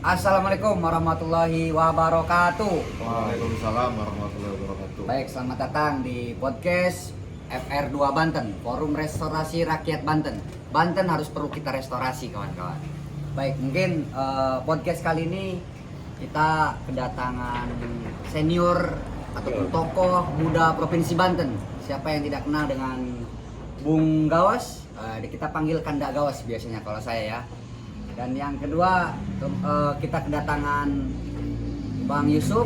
Assalamualaikum warahmatullahi wabarakatuh. Waalaikumsalam warahmatullahi wabarakatuh. Baik, selamat datang di podcast FR2 Banten, Forum Restorasi Rakyat Banten. Banten harus perlu kita restorasi, kawan-kawan. Baik, mungkin podcast kali ini kita kedatangan senior ataupun tokoh muda Provinsi Banten. Siapa yang tidak kenal dengan Bung Gawas? Kita panggil Kanda Gawas biasanya kalau saya ya. Dan yang kedua kita kedatangan Bang Yusuf.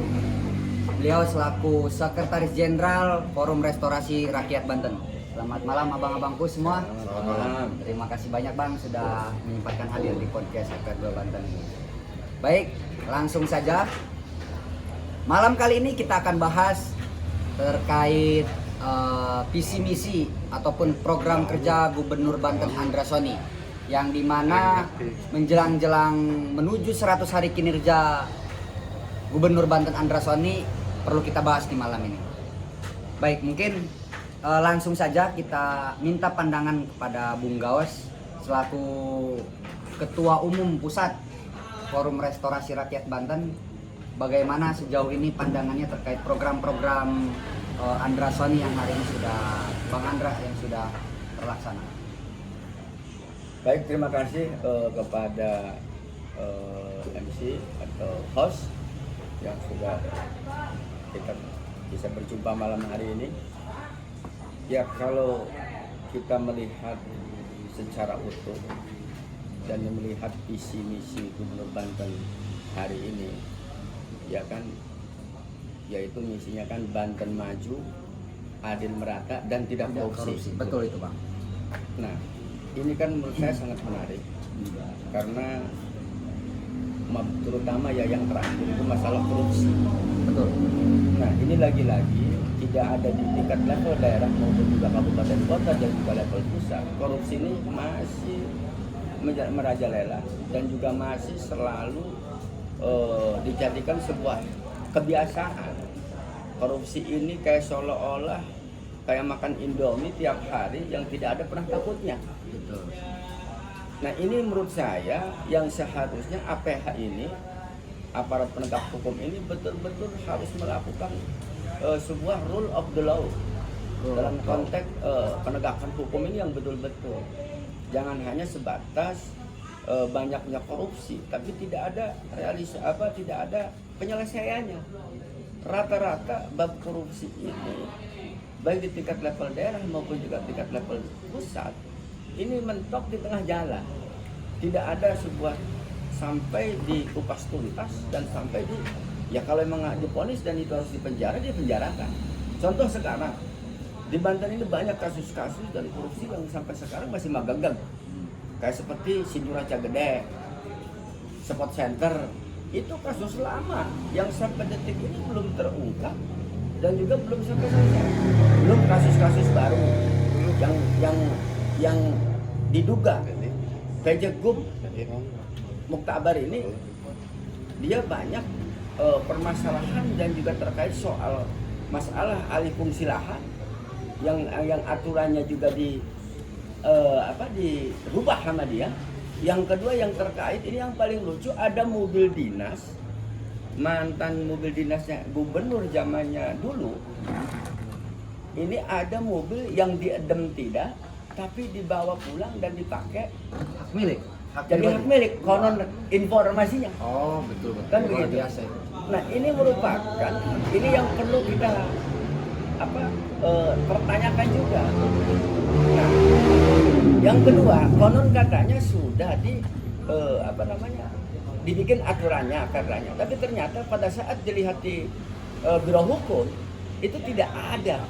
Beliau selaku Sekretaris Jenderal Forum Restorasi Rakyat Banten. Selamat malam abang-abangku semua. Selamat malam. Terima kasih banyak Bang sudah menyempatkan hadir di podcast FR2 Banten. Baik, langsung saja. Malam kali ini kita akan bahas terkait visi misi ataupun program kerja Gubernur Banten Andra Soni, yang dimana menjelang-jelang menuju 100 hari kinerja Gubernur Banten Andra Soni perlu kita bahas di malam ini. Baik, mungkin langsung saja kita minta pandangan kepada Bung Gawas selaku Ketua Umum Pusat Forum Restorasi Rakyat Banten. Bagaimana sejauh ini pandangannya terkait program-program Andra Soni yang hari ini sudah Bang Andra yang sudah terlaksana. Baik, terima kasih kepada MC atau host yang sudah kita bisa berjumpa malam hari ini. Ya, kalau kita melihat secara utuh dan melihat visi misi Gubernur Banten hari ini, ya kan, yaitu misinya kan Banten maju, adil merata dan tidak korupsi. Betul itu Bang. Nah, ini kan menurut saya sangat menarik karena terutama ya yang terakhir itu masalah korupsi. Betul. Nah, ini lagi-lagi tidak ada di tingkat level daerah maupun juga kabupaten kota dan juga level pusat. Korupsi ini masih merajalela dan juga masih selalu dijadikan sebuah kebiasaan. Korupsi ini kayak seolah-olah kayak makan Indomie tiap hari yang tidak ada pernah takutnya. Betul. Nah, ini menurut saya yang seharusnya APH ini, aparat penegak hukum ini betul-betul harus melakukan sebuah rule of the law dalam konteks penegakan hukum ini yang betul-betul. Jangan hanya sebatas banyaknya korupsi, tapi tidak ada tidak ada penyelesaiannya. Rata-rata bab korupsi ini baik di tingkat level daerah maupun juga tingkat level pusat ini mentok di tengah jalan. Tidak ada sebuah sampai dikupas tuntas dan sampai ya kalau memang diponis dan itu harus dipenjarakan. Contoh sekarang di Banten ini banyak kasus-kasus dan korupsi yang sampai sekarang masih magagang. Kayak seperti Sinduraca Gede, Sport Center, itu kasus lama yang sampai detik ini belum terungkap dan juga belum sampai selesai. Belum kasus-kasus baru yang diduga Kejegum Muktabar ini dia banyak permasalahan dan juga terkait soal masalah alih fungsi lahan yang aturannya juga dirubah sama dia. Yang kedua yang terkait ini yang paling lucu, ada mobil dinas, mantan mobil dinasnya gubernur zamannya dulu. Ini ada mobil yang diedem tidak, tapi dibawa pulang dan dipakai Hak milik. jadi hak milik, konon informasinya. Oh, betul. Kan Luar begitu. biasa itu. Nah, ini merupakan ini yang perlu kita pertanyakan juga. Nah, yang kedua, konon katanya sudah dibikin aturannya katanya, tapi ternyata pada saat dilihat di Biro Hukum itu tidak ada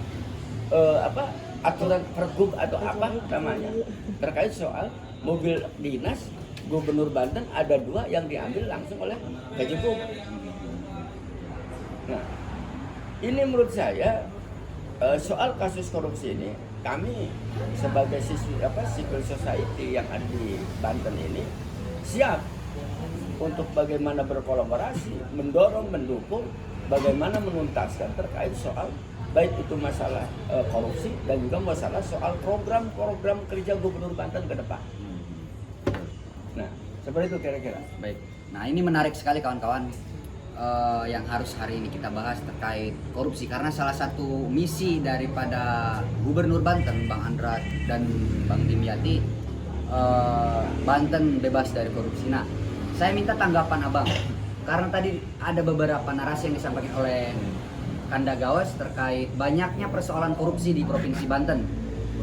aturan pergub atau apa namanya terkait soal mobil dinas Gubernur Banten ada 2 yang diambil langsung oleh Kejegum. Nah, ini menurut saya soal kasus korupsi ini kami sebagai civil society yang ada di Banten ini siap untuk bagaimana berkolaborasi, mendorong, mendukung bagaimana menuntaskan terkait soal baik itu masalah korupsi dan juga masalah soal program-program kerja Gubernur Banten ke depan. Nah, seperti itu kira-kira. Baik. Nah ini menarik sekali kawan-kawan, yang harus hari ini kita bahas terkait korupsi, karena salah satu misi daripada Gubernur Banten Bang Andra dan Bang Dimyati, Banten bebas dari korupsi. Nah saya minta tanggapan abang, karena tadi ada beberapa narasi yang disampaikan oleh Kanda Gawas terkait banyaknya persoalan korupsi di Provinsi Banten.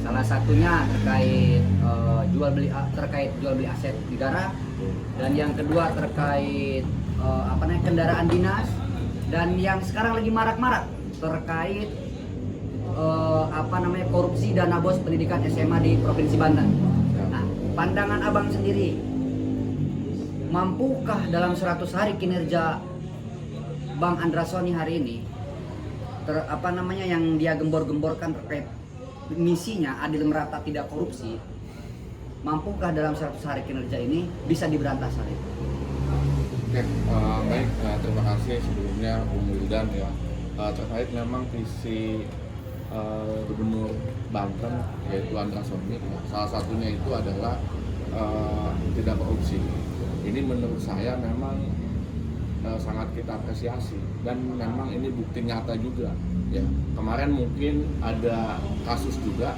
Salah satunya terkait jual beli aset negara, dan yang kedua terkait kendaraan dinas, dan yang sekarang lagi marak-marak terkait korupsi dana bos pendidikan SMA di Provinsi Banten. Nah, pandangan abang sendiri, mampukah dalam 100 hari kinerja Bang Andra Soni hari ini yang dia gembor-gemborkan terkait misinya adil merata tidak korupsi, mampukah dalam 100 hari kinerja ini bisa diberantas hari ini? Oke, baik, terima kasih sebelumnya Bung Wildan ya. Terkait memang visi Gubernur Banten yaitu Andra Soni, salah satunya itu adalah tidak korupsi. Ini menurut saya memang sangat kita apresiasi, dan memang ini bukti nyata juga ya. Kemarin mungkin ada kasus juga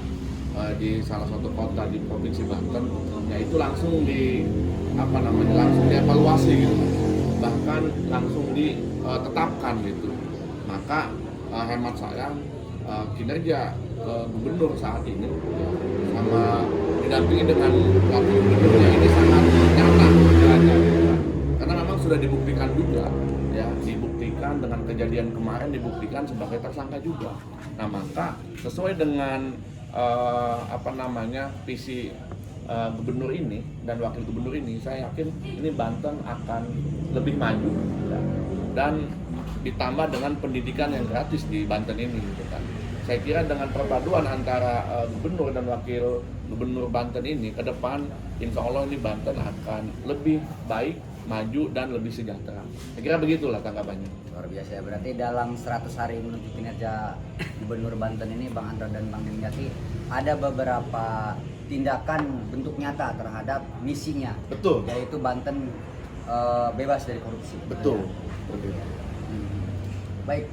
di salah satu kota di Provinsi Banten, yaitu langsung langsung dievaluasi gitu, bahkan langsung ditetapkan gitu. Maka hemat saya kinerja gubernur saat ini ya, sama didampingi dengan wakil gubernurnya ini sangat nyata karena memang sudah dibuktikan juga ya, dibuktikan dengan kejadian kemarin, dibuktikan sebagai tersangka juga. Nah maka sesuai dengan visi gubernur ini dan wakil gubernur ini, saya yakin ini Banten akan lebih maju ya, dan ditambah dengan pendidikan yang gratis di Banten ini gitu kan. Saya kira dengan perpaduan antara gubernur dan wakil gubernur Banten ini ke depan, insya Allah ini Banten akan lebih baik, maju dan lebih sejahtera. Saya kira begitulah tanggapannya. Luar biasa ya, berarti dalam 100 hari menuju kinerja Gubernur Banten ini Bang Andra dan Bang Dimyati ada beberapa tindakan bentuk nyata terhadap misinya. Betul. Yaitu Banten bebas dari korupsi. Betul. Baik,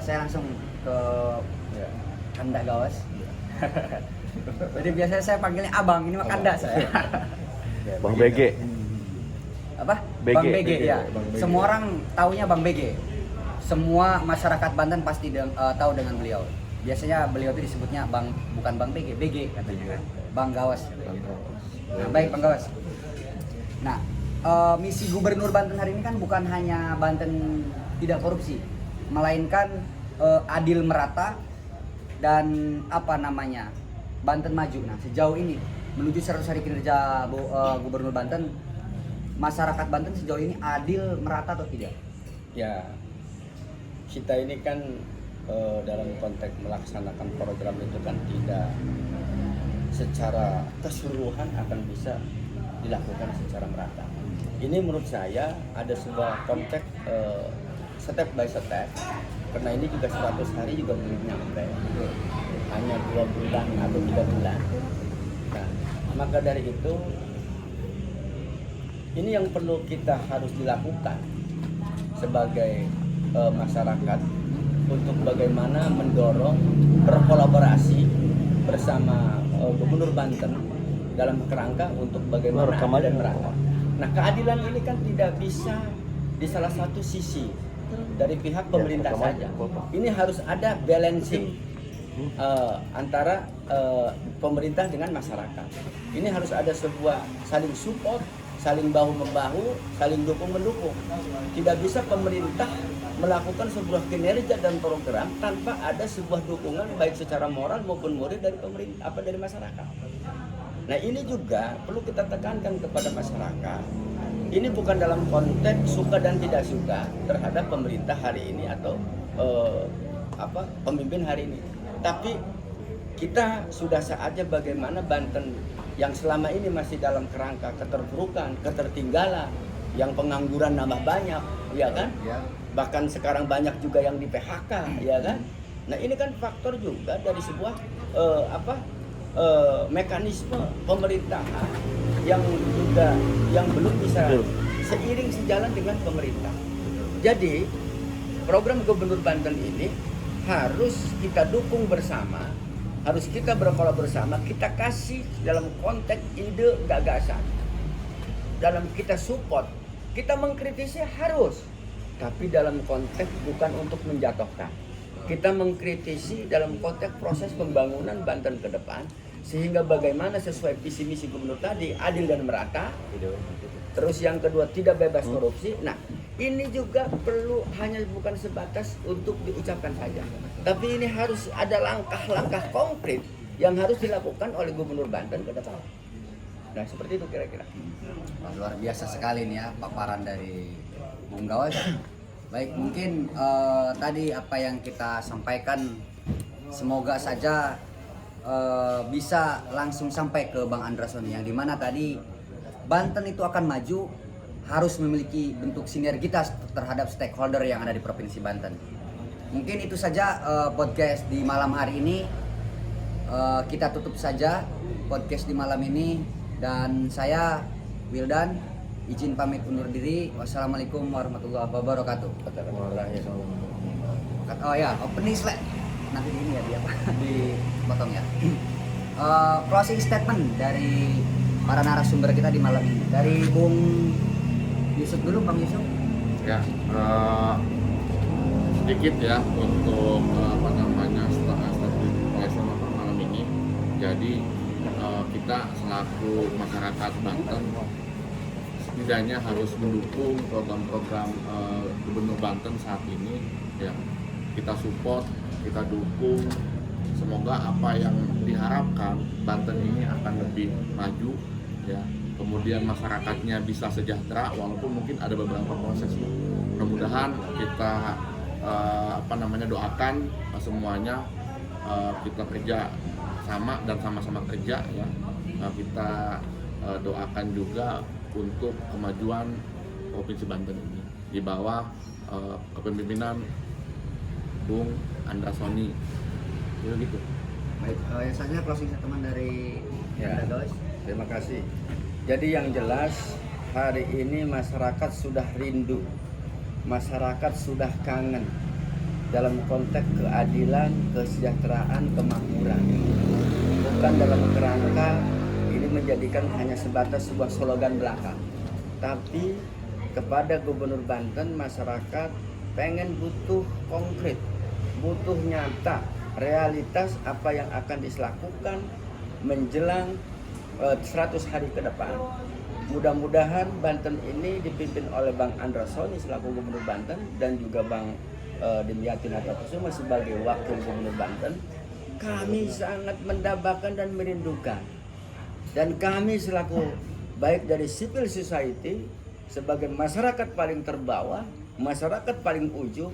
saya langsung ke Kanda Gawas. Jadi biasanya saya panggilnya abang, ini mah Kanda saya. Bang BG. Apa? BG. Bang BG ya. Bang BG. Semua orang taunya Bang BG. Semua masyarakat Banten pasti tahu dengan beliau. Biasanya beliau itu disebutnya Bang, bukan Bang BG, BG katanya kan. Bang Gawas. Nah, baik Bang Gawas. Nah, misi Gubernur Banten hari ini kan bukan hanya Banten tidak korupsi, melainkan adil merata dan Banten maju. Nah, sejauh ini menuju 100 hari kinerja Gubernur Banten, masyarakat Banten sejauh ini adil merata atau tidak? Ya, kita ini kan dalam konteks melaksanakan program itu kan tidak secara keseluruhan akan bisa dilakukan secara merata. Ini menurut saya ada sebuah konteks step by step, karena ini juga 100 hari juga belum nyampe, hanya 2 bulan atau 3 bulan. Nah, maka dari itu ini yang perlu kita harus dilakukan sebagai masyarakat untuk bagaimana mendorong berkolaborasi bersama Gubernur Banten dalam kerangka untuk bagaimana adil dan merata. Nah, keadilan ini kan tidak bisa di salah satu sisi dari pihak pemerintah saja. Ini harus ada balancing antara pemerintah dengan masyarakat. Ini harus ada sebuah saling support, saling bahu-membahu, saling dukung-mendukung. Tidak bisa pemerintah melakukan sebuah kinerja dan program tanpa ada sebuah dukungan baik secara moral maupun moral dari pemerintah dari masyarakat. Nah, ini juga perlu kita tekankan kepada masyarakat. Ini bukan dalam konteks suka dan tidak suka terhadap pemerintah hari ini atau pemimpin hari ini. Tapi kita sudah saatnya bagaimana Banten yang selama ini masih dalam kerangka keterpurukan, ketertinggalan, yang pengangguran nambah banyak, ya kan? Ya. Bahkan sekarang banyak juga yang di PHK, ya kan? Nah, ini kan faktor juga dari sebuah mekanisme pemerintahan yang belum bisa seiring sejalan dengan pemerintah. Jadi program Gubernur Banten ini harus kita dukung bersama, harus kita berkolaborasi bersama, kita kasih dalam konteks ide gagasan, dalam kita support, kita mengkritisi harus, tapi dalam konteks bukan untuk menjatuhkan. Kita mengkritisi dalam konteks proses pembangunan Banten ke depan, sehingga bagaimana sesuai visi misi gubernur tadi, adil dan merata. Terus yang kedua, tidak bebas korupsi. Nah, ini juga perlu hanya bukan sebatas untuk diucapkan saja, tapi ini harus ada langkah-langkah konkret yang harus dilakukan oleh Gubernur Banten ke depan. Nah, seperti itu kira-kira. Wah, luar biasa sekali nih ya paparan dari Bung Gawas. Baik, mungkin tadi apa yang kita sampaikan semoga saja bisa langsung sampai ke Bang Andrason, yang dimana tadi Banten itu akan maju harus memiliki bentuk sinergitas terhadap stakeholder yang ada di Provinsi Banten. Mungkin itu saja podcast di malam hari ini. Kita tutup saja podcast di malam ini, dan saya Wildan izin pamit undur diri. Wassalamualaikum warahmatullahi wabarakatuh. Oh ya, opening slide nanti ini ya dia dipotong ya. Closing statement dari para narasumber kita di malam ini, dari Bung Yusuf dulu, Bang Yusuf. Ya, sedikit ya untuk strategi malam ini. Jadi kita selaku masyarakat Banten setidaknya harus mendukung program-program Gubernur Banten saat ini. Ya, kita support, kita dukung. Semoga apa yang diharapkan Banten ini akan lebih maju, ya. Kemudian masyarakatnya bisa sejahtera, walaupun mungkin ada beberapa proses. Mudah-mudahan kita doakan semuanya, kita kerja sama dan sama-sama kerja, ya. Kita doakan juga untuk kemajuan Provinsi Banten ini di bawah kepemimpinan Bung Andrasoni. Gitu. Baik, yang selanjutnya closing statement dari Ya, Anda, guys. terima kasih. Jadi yang jelas hari ini masyarakat sudah rindu, masyarakat sudah kangen dalam konteks keadilan, kesejahteraan, kemakmuran. Bukan dalam kerangka ini menjadikan hanya sebatas sebuah slogan belaka, tapi kepada Gubernur Banten masyarakat pengen butuh konkret, butuh nyata, realitas apa yang akan dilakukan menjelang 100 hari ke depan. Mudah-mudahan Banten ini dipimpin oleh Bang Andrasoni selaku Gubernur Banten dan juga Bang Dimyati Natakusuma sebagai Wakil Gubernur Banten. Kami sangat mendambakan dan merindukan, dan kami selaku baik dari civil society sebagai masyarakat paling terbawah, masyarakat paling ujung,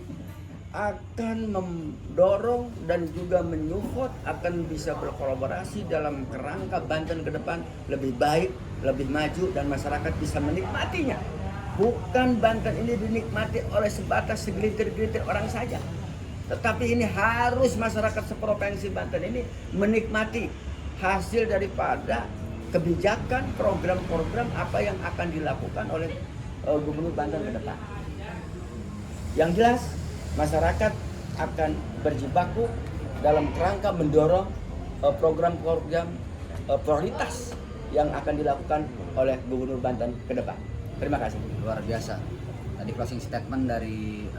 akan mendorong dan juga menyupport akan bisa berkolaborasi dalam kerangka Banten ke depan lebih baik, lebih maju, dan masyarakat bisa menikmatinya. Bukan Banten ini dinikmati oleh sebatas segelintir-gelintir orang saja, tetapi ini harus masyarakat seprovinsi Banten ini menikmati hasil daripada kebijakan, program-program apa yang akan dilakukan oleh Gubernur Banten ke depan. Yang jelas masyarakat akan berjibaku dalam kerangka mendorong program-program prioritas yang akan dilakukan oleh Gubernur Banten ke depan. Terima kasih. Luar biasa. Tadi closing statement dari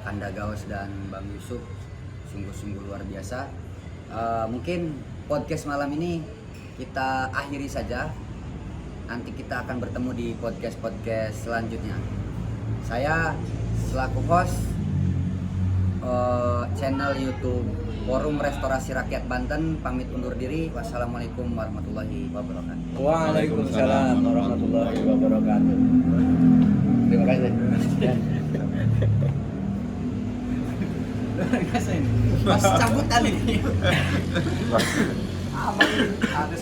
Kanda Gawas dan Bang Yusuf sungguh-sungguh luar biasa. Mungkin podcast malam ini kita akhiri saja. Nanti kita akan bertemu di podcast-podcast selanjutnya. Saya selaku host channel YouTube Forum Restorasi Rakyat Banten pamit undur diri. Wassalamualaikum warahmatullahi wabarakatuh. Waalaikumsalam warahmatullahi wabarakatuh. Terima kasih. Mas cabutan ini. Abang ini ada